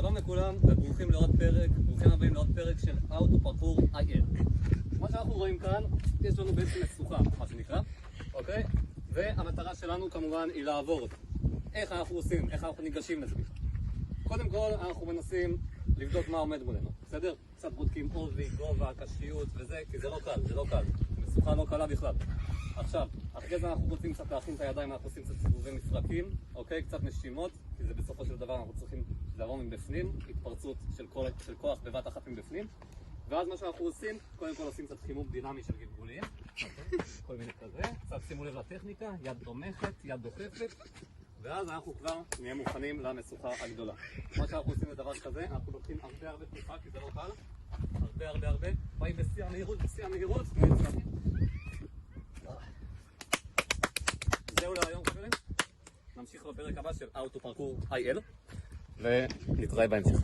שלום לכולם וברוכים לעוד פרק, ברוכים הבאים לעוד פרק של אוטו פרקור IL. מה שאנחנו רואים כאן, יש לנו בעצם משוכה, מה שנקרא, אוקיי? והמטרה שלנו כמובן היא לעבור אותה. איך אנחנו עושים, איך אנחנו ניגשים לזה? קודם כל אנחנו מנסים לבדוק מה עומד מולנו, בסדר? קצת בודקים עובי, גובה, קשיות וזה, כי זה לא קל, זה לא קל. משוכה לא קלה בכלל. עכשיו, אחרי זה אנחנו רוצים קצת להכין את הידיים, אנחנו עושים קצת סיבובי מפרקים, אוקיי? קצת נשימות, כי זה בסופו של דבר אנחנו צריכים לעבור מבפנים, התפרצות של כוח בבת אחת מבפנים. ואז מה שאנחנו עושים, קודם כל עושים קצת חימום דינמי של גלגולים, אוקיי? כל מיני כזה, קצת שימו לב לטכניקה, יד תומכת, יד דוחפת, ואז אנחנו כבר נהיה מוכנים למשוכה הגדולה. מה שאנחנו עושים לדבר כזה, אנחנו לוקחים הרבה תנופה, כי זה לא קל, הרבה, באים בשיא המהירות, זהו להיום חברים, נמשיך בפרק הבא של אוטו פרקור IL ונתראה בהמשך.